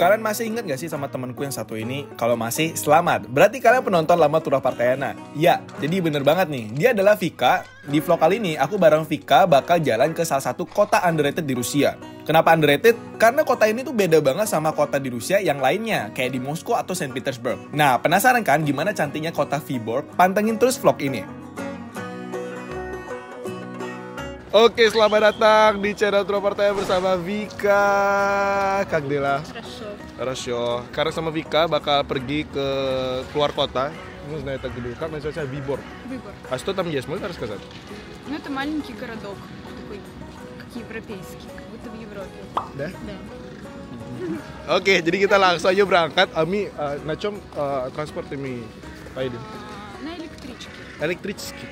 Kalian masih ingat gak sih sama temanku yang satu ini? Kalau masih, selamat. Berarti kalian penonton lama Turah Partayana. Ya, jadi bener banget nih. Dia adalah Vika. Di vlog kali ini, aku bareng Vika bakal jalan ke salah satu kota underrated di Rusia. Kenapa underrated? Karena kota ini tuh beda banget sama kota di Rusia yang lainnya, kayak di Moskow atau Saint Petersburg. Nah, penasaran kan gimana cantiknya kota Vyborg? Pantengin terus vlog ini. Oke, selamat datang di channel Turah Partayana bersama Vika. Kak Dela. Хорошо. Karena sama Vika bakal pergi ke keluar kota. Мы знаем это где. Как называется? Vyborg. Выбор. А что там есть? Можно рассказать? Ну, это маленький городок, такой, как европейский, как будто в Европе. Да? Да. Oke, jadi kita langsung aja berangkat. Ami, на чем транспортами поедем? На электричке. Электрический.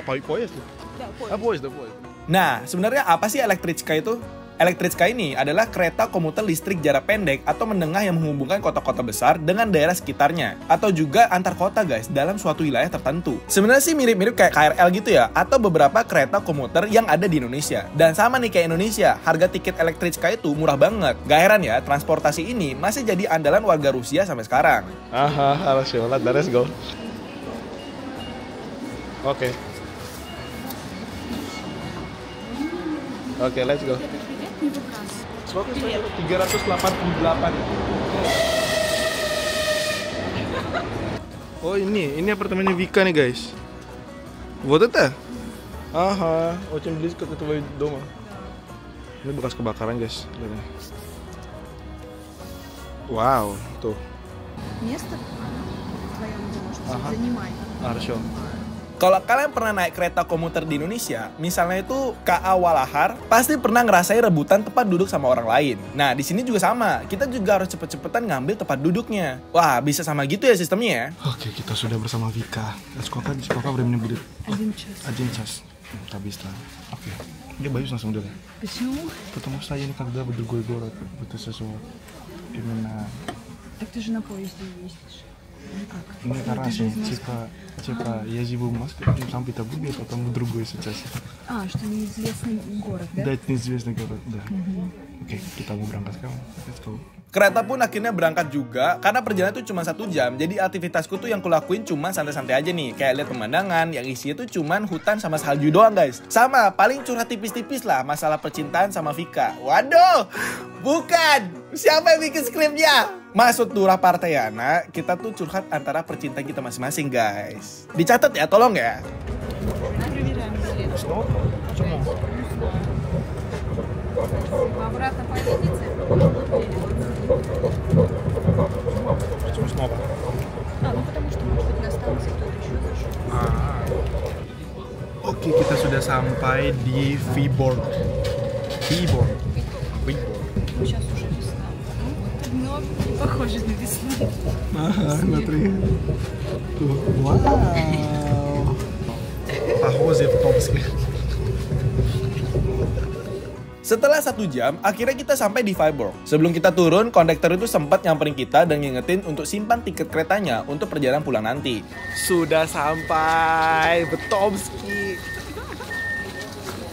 Поезд? Да, поезд. Поезд. Nah, sebenarnya apa sih Elektricka itu? Elektricka ini adalah kereta komuter listrik jarak pendek atau menengah yang menghubungkan kota-kota besar dengan daerah sekitarnya. Atau juga antar kota guys, dalam suatu wilayah tertentu. Sebenarnya sih mirip-mirip kayak KRL gitu ya, atau beberapa kereta komuter yang ada di Indonesia. Dan sama nih kayak Indonesia, harga tiket Elektricka itu murah banget. Gak heran ya, transportasi ini masih jadi andalan warga Rusia sampai sekarang. Хорошо, let's go. Oke, let's go. Сколько стоит? 388. Oh ini apartemennya Vika nih guys. Вот это? Ага, очень близко к твоему дому. Ini bekas kebakaran guys. Wow, tuh. Место в твоем доме, что занимай. Хорошо. Kalau kalian pernah naik kereta komuter di Indonesia, misalnya itu KA Walahar, pasti pernah ngerasain rebutan tempat duduk sama orang lain. Nah, di sini juga sama. Kita juga harus cepet-cepetan ngambil tempat duduknya. Wah, bisa sama gitu ya sistemnya ya? Oke, kita sudah bersama Vika. Сколько времени будет? 1 час. 1 час. Так быстро. Oke. Я боюсь на самом деле. Почему? Потому что я никогда в другой город. Это все именно... Так ты же на поезде ездишь. Ну, это разница. Типа, я живу в Москве, в Санкт-Петербурге, а потом в другой сейчас. Что неизвестный город, да? Да, это неизвестный город, да. Oke, kita mau berangkat sekarang. Let's go. Kereta pun akhirnya berangkat juga, karena perjalanan itu cuma 1 jam. Jadi aktivitasku tuh yang kulakuin cuma santai-santai aja nih. Kayak lihat pemandangan, yang isinya tuh cuma hutan sama salju doang guys. Sama, paling curhat tipis-tipis lah masalah percintaan sama Vika. Waduh, bukan! Siapa yang bikin skripnya? Maksud Turah Partayana, kita tuh curhat antara percintaan kita masing-masing guys. Dicatat ya, tolong ya. Обратно поедете? Почему снова? Потому что, может быть, на станции кто-то еще зашел. Oke, kita sudah sampai di Vyborg. Ну, сейчас уже весна. Но не похоже на весну. Смотри. Вау. Похоже в Томске. Setelah 1 jam, akhirnya kita sampai di Vyborg. Sebelum kita turun, kondektor itu sempat nyamperin kita dan ngingetin untuk simpan tiket keretanya untuk perjalanan pulang nanti. Sudah sampai di Tomski.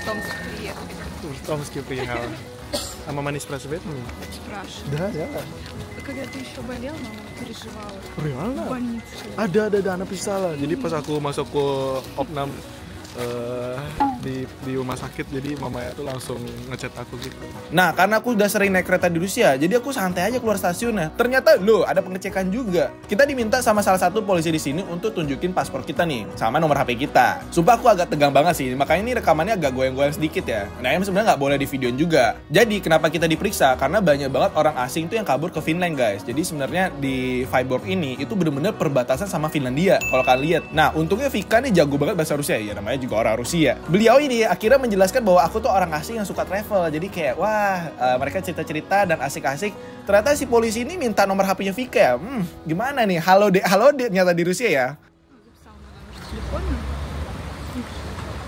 Томск приехали. Tomski приехал. А мама не спрашивает меня? Спрашиваю. Да. Когда ты еще болел, мама переживала. Реально? В больнице. Ada anak pisah. Jadi pas aku masuk ke opnam di rumah sakit, jadi mama itu langsung ngechat aku gitu. Nah, karena aku udah sering naik kereta di Rusia, jadi aku santai aja keluar stasiunnya. Ternyata loh, ada pengecekan juga. Kita diminta sama salah satu polisi di sini untuk tunjukin paspor kita nih, sama nomor HP kita. Sumpah aku agak tegang banget sih, makanya ini rekamannya agak goyang-goyang sedikit ya. Nah, yang sebenarnya nggak boleh di videoin juga. Jadi kenapa kita diperiksa? Karena banyak banget orang asing tuh yang kabur ke Finland guys. Jadi sebenarnya di Vyborg ini itu bener-bener perbatasan sama Finlandia. Kalau kalian lihat. Nah, untungnya Vika nih jago banget bahasa Rusia ya, namanya juga orang Rusia. Beliau ini akhirnya menjelaskan bahwa aku tuh orang asing yang suka travel. Jadi kayak wah, mereka cerita-cerita dan asik-asik. Ternyata si polisi ini minta nomor HP-nya Vika ya. Gimana nih? Halo dek, nyata di Rusia ya.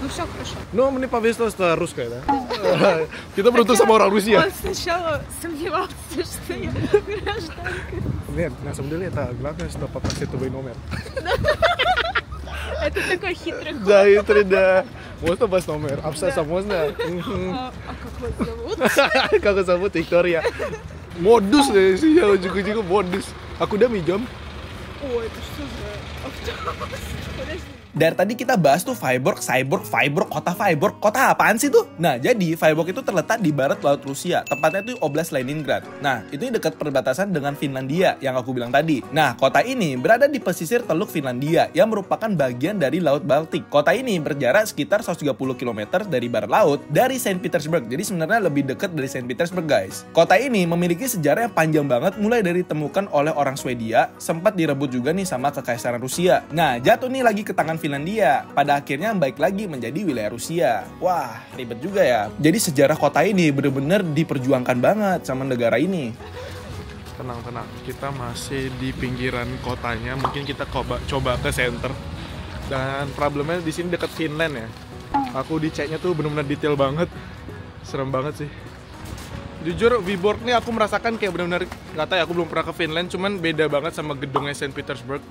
Ну все хорошо. Ну, мне повезло, что русская, да? Kita beruntung sama orang Rusia. Он сначала сомневался, что я гражданка. Нет, на самом деле это главное, что попросить твой номер. Это такой хитрый ход. Да, хитрый, да. Можно вас номер? Общаться можно? А как вас зовут? Как вас зовут? Виктория. Modus deh sih, ya ujung-ujungnya modus. Aku udah minjam. О, это что за автобус? Подожди. Dari tadi kita bahas tuh Vyborg, kota Vyborg. Kota apaan sih tuh? Nah, jadi Vyborg itu terletak di barat laut Rusia. Tempatnya tuh Oblast Leningrad. Nah, itu dekat perbatasan dengan Finlandia yang aku bilang tadi. Nah, kota ini berada di pesisir Teluk Finlandia yang merupakan bagian dari Laut Baltik. Kota ini berjarak sekitar 130 km dari barat laut dari Saint Petersburg. Jadi sebenarnya lebih dekat dari Saint Petersburg, guys. Kota ini memiliki sejarah yang panjang banget, mulai dari ditemukan oleh orang Swedia, sempat direbut juga nih sama Kekaisaran Rusia. Nah, jatuh nih lagi ke tangan Finlandia, pada akhirnya baik lagi menjadi wilayah Rusia. Wah, ribet juga ya. Jadi sejarah kota ini bener-bener diperjuangkan banget sama negara ini. Tenang-tenang, kita masih di pinggiran kotanya. Mungkin kita coba ke center. Dan problemnya di sini dekat Finland ya. Aku diceknya tuh bener-bener detail banget. Serem banget sih. Jujur, Vyborg nih aku merasakan kayak bener-bener, gak tau ya, aku belum pernah ke Finland, cuman beda banget sama gedungnya Saint Petersburg.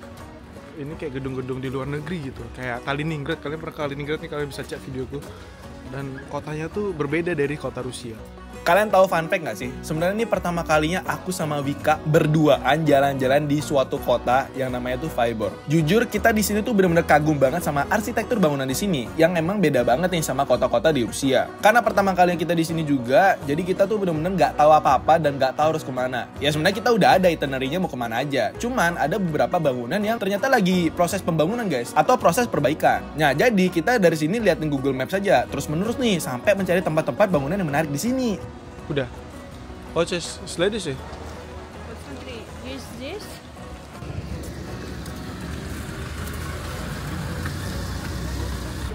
Ini kayak gedung-gedung di luar negeri gitu, kayak Kaliningrad. Kalian pernah ke Kaliningrad nih, kalian bisa cek videoku. Dan kotanya tuh berbeda dari kota Rusia. Kalian tahu fun fact gak sih? Sebenarnya ini pertama kalinya aku sama Vika berduaan jalan-jalan di suatu kota yang namanya tuh Vyborg. Jujur, kita di sini tuh benar-benar kagum banget sama arsitektur bangunan di sini yang emang beda banget nih sama kota-kota di Rusia. Karena pertama kali kita di sini juga, jadi kita tuh benar-benar nggak tahu apa-apa dan nggak tahu harus kemana. Ya sebenarnya kita udah ada itinerary-nya mau kemana aja. Cuman ada beberapa bangunan yang ternyata lagi proses pembangunan, guys, atau proses perbaikan. Nah, jadi kita dari sini liatin Google Maps saja, terus menerus nih sampai mencari tempat-tempat bangunan yang menarik di sini. Udah. Хочешь следующий? Вот смотри, есть здесь.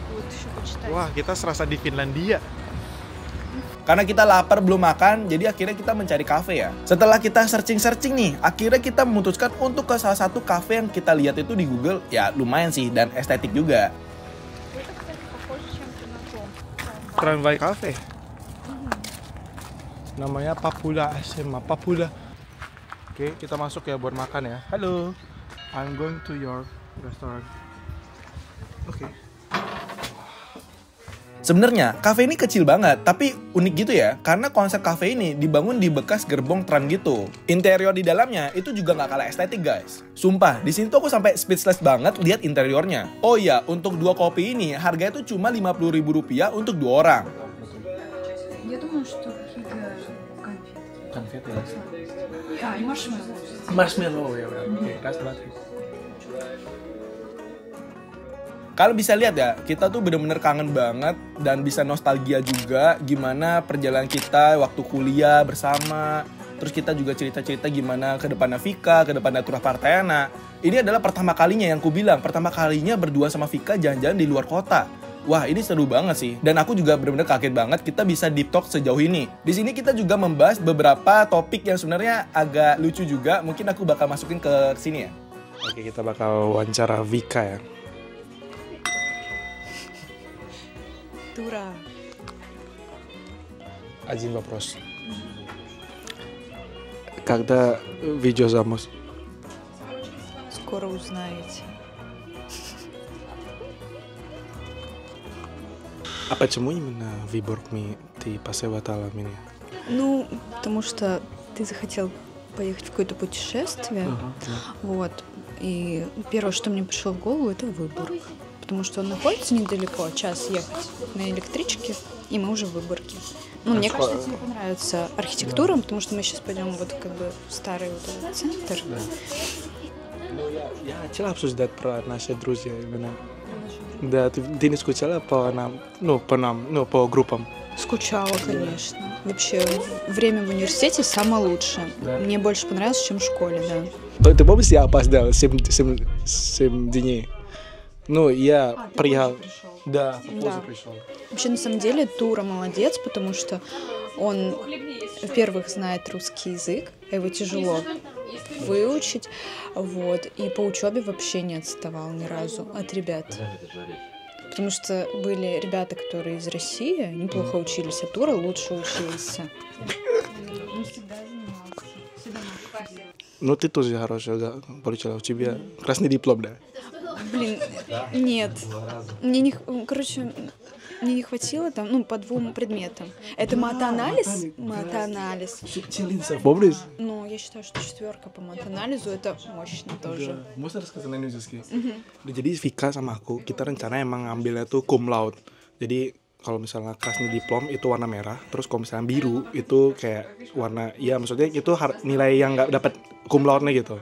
Вот еще почитать. Wah, kita serasa di Finlandia. Karena kita lapar belum makan, jadi akhirnya kita mencari kafe ya. Setelah kita searching nih, akhirnya kita memutuskan untuk ke salah satu kafe yang kita lihat itu di Google. Ya lumayan sih, dan estetik juga. Это, кстати, похоже чем-то на том. Tramway Cafe. Namanya Papula SMA, Papula. Oke, kita masuk ya buat makan ya. Halo, I'm going to your restaurant. Oke. Sebenarnya kafe ini kecil banget, tapi unik gitu ya, karena konsep kafe ini dibangun di bekas gerbong tram gitu. Interior di dalamnya itu juga nggak kalah estetik, guys. Sumpah, di sini tuh aku sampai speechless banget lihat interiornya. Oh iya, untuk 2 kopi ini harganya tuh cuma Rp50.000 untuk 2 orang. Я думаю, что какие-то конфеты. Konfet ya. А, и маршмеллоу. Marshmallow ya, oke, Kalian bisa lihat ya, kita tuh bener-bener kangen banget dan bisa nostalgia juga gimana perjalanan kita waktu kuliah bersama. Terus kita juga cerita-cerita gimana ke depannya Vika, ke depannya Turah Partayana. Ini adalah pertama kalinya yang ku bilang, pertama kalinya berdua sama Vika jalan-jalan di luar kota. Wah, ini seru banget sih. Dan aku juga benar-benar kaget banget kita bisa deep talk sejauh ini. Di sini kita juga membahas beberapa topik yang sebenarnya agak lucu juga. Mungkin aku bakal masukin ke sini ya. Oke, kita bakal wawancara Vika ya. Тура. Один вопрос. Когда видео замус? Скоро узнаете. А почему именно Vyborg ты посоветовала мне? Ну, потому что ты захотел поехать в какое-то путешествие. Вот. И первое, что мне пришло в голову, это Выборг. Потому что он находится недалеко, час ехать на электричке, и мы уже в Выборге. Ну, мне кажется, тебе понравится архитектура, потому что мы сейчас пойдем вот как бы в старый вот этот центр. Ну, я хотел обсуждать про наши друзья именно. Да, ты не скучала по нам, по группам? Скучала, конечно. Вообще, время в университете самое лучшее. Да. Мне больше понравилось, чем в школе, да. Ты помнишь, я опоздал 7 дней? Ну, я приехал. Да, позже пришел. Вообще, на самом деле, Тура молодец, потому что он, во-первых, знает русский язык, а его тяжело выучить, вот, и по учебе вообще не отставал ни разу от ребят. Потому что были ребята, которые из России, неплохо учились, а Тура лучше учился. Он всегда занимался, всегда на классе. Ну, ты тоже хорошая, да, получила. У тебя красный диплом, да? Блин, нет. Мне не... Короче, мне не хватило там, ну, по 2 предметам. Это матанализ. Матанализ. Помнишь? Ну, я считаю, что 4 по матанализу это мощно тоже. Mau kasih nanya Zuski. Jadi Vika sama aku, kita rencana emang ngambilnya tuh cum laude. Jadi kalau misalnya krasni diplom itu warna merah, terus kalau misalnya biru itu kayak warna, ya maksudnya itu nilai yang nggak dapat cum laude-nya gitu.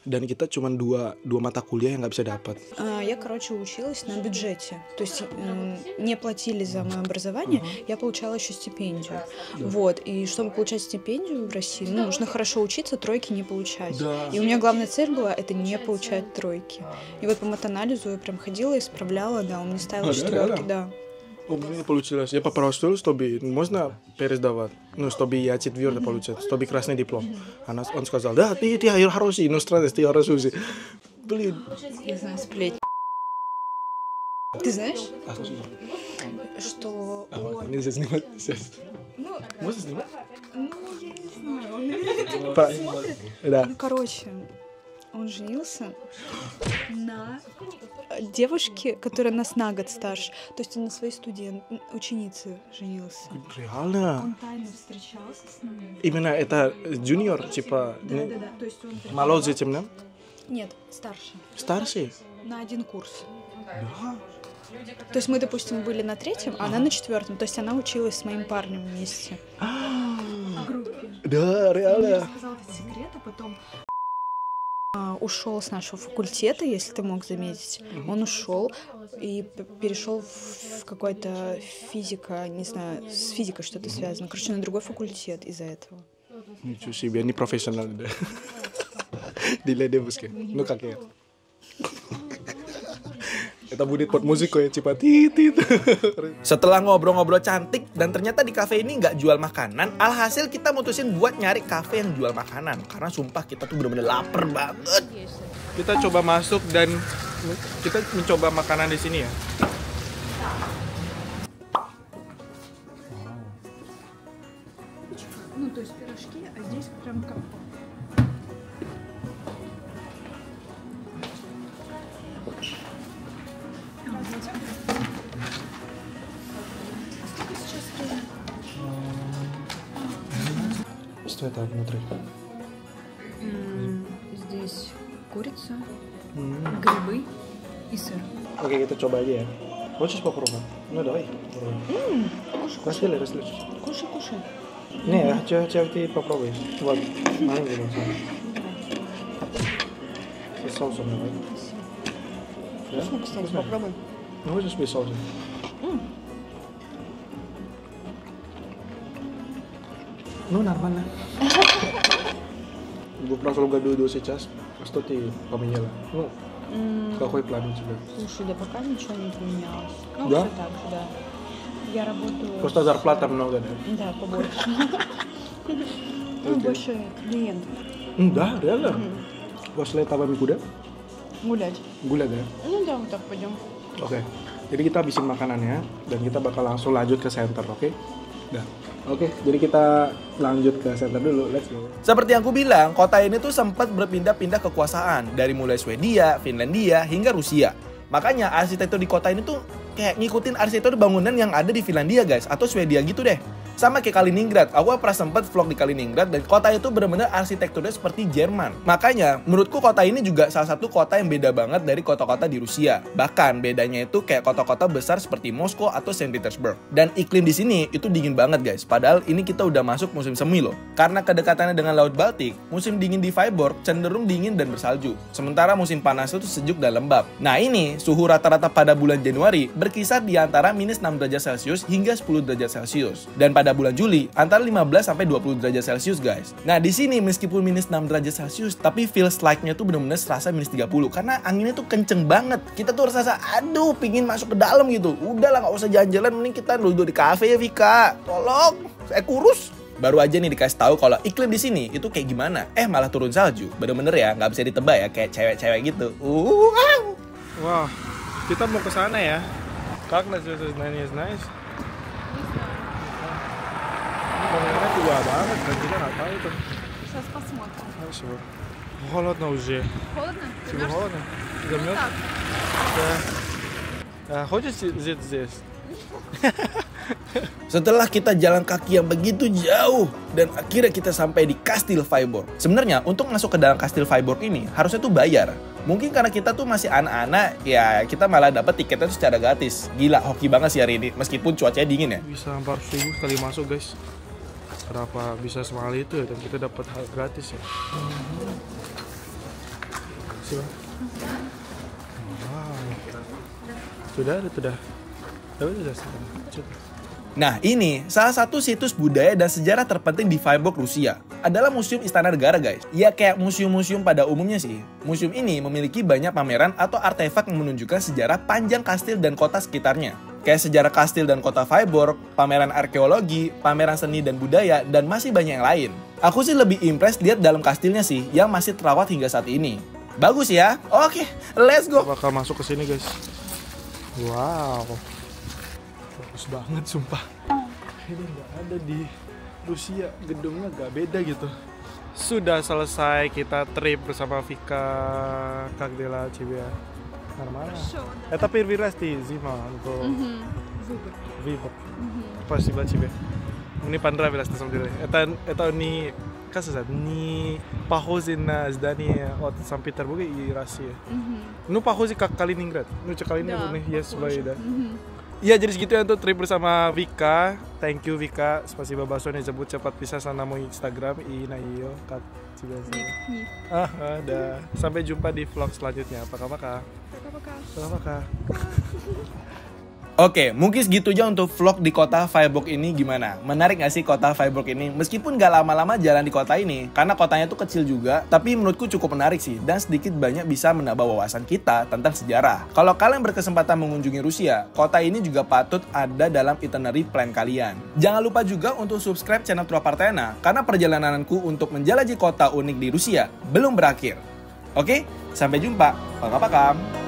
Dan kita cuma dua mata kuliah yang нggak bisa dapat. Я, короче, училась на бюджете. То есть не платили за мое образование, я получала еще стипендию. Вот. И чтобы получать стипендию в России, ну, нужно хорошо учиться, тройки не получать. И у меня главная цель была это не получать тройки. И вот по матанализу я прям ходила, исправляла, да, он мне ставил 4, да. У меня получилось. Я попросил, чтобы можно пересдавать. Ну, чтобы я 4 получать, чтобы красный диплом. Он сказал, да, ты хороший, иностранец, ты хороший. Блин. Я знаю сплетни. Ты знаешь, что... Нельзя снимать сейчас. Можно снимать? Ну, я не знаю. Да. Ну, короче, он женился на девушке, которая нас на год старше. То есть он на своей ученице женился. Реально? Он тайно встречался с нами. Именно это junior, типа... Да. То есть он... Моложе, чем нам? Нет, старше. Старший? На 1 курс. Да. То есть мы, допустим, были на 3, а она на 4. То есть она училась с моим парнем вместе. В группе. Да, Он реально. рассказал этот секрет, а потом ушел с нашего факультета, если ты мог заметить. Он ушел и перешел в какой-то физика, не знаю, с физикой что-то связано. Короче, на другой факультет из-за этого. Ничего себе, они профессионалы, да. Dilihat dia bosku, nu kakek. Kita budit pot musik kok ya cepat titit. Setelah ngobrol-ngobrol cantik dan ternyata di kafe ini nggak jual makanan, alhasil kita mutusin buat nyari kafe yang jual makanan karena sumpah kita tuh bener-bener lapar banget. Kita coba masuk dan kita mencoba makanan di sini ya. Ну, то есть пирожки, а здесь прям как... Что это внутри? Здесь курица, грибы и сыр. Oke, kita coba aja ya. Хочешь попробовать? Ну давай. Кушай, Кушай. Не, я ты попробуй. Вот, маленький вот. С соусом давай. Вкусно, кстати, попробуй. Ну, хочешь без соуса? Ну, нормально. Gue pernah selalu gaduh сейчас, что ты поменяла? Ну, какой план у тебя? Слушай, да пока ничего не поменялось. Ну, Да? все так же, да. Я работаю... Просто зарплата много, да? Да, побольше. Ну, больше клиентов. Да, реально? После этого мы куда? Гулять. Gula, да? Ну да, вот так пойдем. Oke, jadi kita habisin makanannya dan kita bakal langsung lanjut ke center, oke? Dah. Oke, jadi kita lanjut ke center dulu, let's go. Seperti yang aku bilang, kota ini tuh sempat berpindah-pindah kekuasaan dari mulai Swedia, Finlandia, hingga Rusia. Makanya arsitektur di kota ini tuh kayak ngikutin arsitektur bangunan yang ada di Finlandia guys, atau Swedia gitu deh. Sama kayak Kaliningrad, aku pernah sempat vlog di Kaliningrad dan kota itu benar-benar arsitekturnya seperti Jerman. Makanya, menurutku kota ini juga salah satu kota yang beda banget dari kota-kota di Rusia. Bahkan bedanya itu kayak kota-kota besar seperti Moskow atau Saint Petersburg. Dan iklim di sini itu dingin banget guys. Padahal ini kita udah masuk musim semi loh. Karena kedekatannya dengan Laut Baltik, musim dingin di Vyborg cenderung dingin dan bersalju. Sementara musim panas itu sejuk dan lembab. Nah ini, suhu rata-rata pada bulan Januari berkisar di antara minus 6 derajat Celcius hingga 10 derajat Celcius. Dan pada bulan Juli antara 15 sampai 20 derajat Celcius guys. Nah di sini meskipun minus 6 derajat Celcius tapi feels like-nya tuh bener-bener serasa minus 30 karena anginnya tuh kenceng banget. Kita tuh rasa aduh pingin masuk ke dalam gitu. Udahlah nggak usah jalan-jalan, mending kita duduk di kafe ya Vika. Tolong, saya kurus. Baru aja nih dikasih tahu kalau iklim di sini itu kayak gimana. Malah turun salju. Bener-bener ya nggak bisa ditebak ya kayak cewek-cewek gitu. Wah, kita mau ke sana ya. Как называется здание, знаешь? Bangunannya tua banget dan kita nggak tahu tuh. Сейчас посмотрим. Хорошо. Холодно уже. Холодно? Тебе холодно? Замерз? Да. Хочешь сидеть здесь? Setelah kita jalan kaki yang begitu jauh dan akhirnya kita sampai di Kastil Vyborg. Sebenarnya untuk masuk ke dalam Kastil Vyborg ini harusnya tuh bayar. Mungkin karena kita tuh masih anak-anak, ya kita malah dapat tiketnya tuh secara gratis. Gila, hoki banget sih hari ini, meskipun cuacanya dingin ya. Bisa 4.000 sekali masuk guys. Kenapa bisa semahal itu ya, dan kita dapat hal gratis ya. Wow. Sudah. Nah ini salah satu situs budaya dan sejarah terpenting di Vyborg, Rusia adalah Museum Istana Negara guys. Ya kayak museum-museum pada umumnya sih. Museum ini memiliki banyak pameran atau artefak yang menunjukkan sejarah panjang kastil dan kota sekitarnya. Kayak sejarah kastil dan kota Vyborg, pameran arkeologi, pameran seni dan budaya, dan masih banyak yang lain. Aku sih lebih impress lihat dalam kastilnya sih yang masih terawat hingga saat ini. Bagus ya? Oke, let's go. Bakal masuk ke sini guys. Wow. Bagus banget sumpah. Ini nggak ada di Rusia, gedungnya nggak beda gitu. Sudah selesai kita trip bersama Vika, Kak Dela, Cibia. Нормально? Это первый раз ты зима Vyborg. Спасибо тебе. Мне понравилось на самом деле. Это не, как сказать, не похоже на здание от Санкт-Петербурга и России. Ну похоже как Калининград. Ну Калининград у них есть свои, да. Ya jadi segitu ya untuk trip bersama Vika. Thank you Vika. Spasiba bakso nih jemput cepat bisa sana mau Instagram iyo kat cibiasa. Ada. Sampai jumpa di vlog selanjutnya. Paka-paka. Oke, mungkin segitu aja untuk vlog di kota Vyborg ini gimana? Menarik gak sih kota Vyborg ini? Meskipun gak lama-lama jalan di kota ini, karena kotanya tuh kecil juga, tapi menurutku cukup menarik sih, dan sedikit banyak bisa menambah wawasan kita tentang sejarah. Kalau kalian berkesempatan mengunjungi Rusia, kota ini juga patut ada dalam itinerary plan kalian. Jangan lupa juga untuk subscribe channel Tropartena, karena perjalananku untuk menjelajahi kota unik di Rusia belum berakhir. Oke, sampai jumpa. Pakam.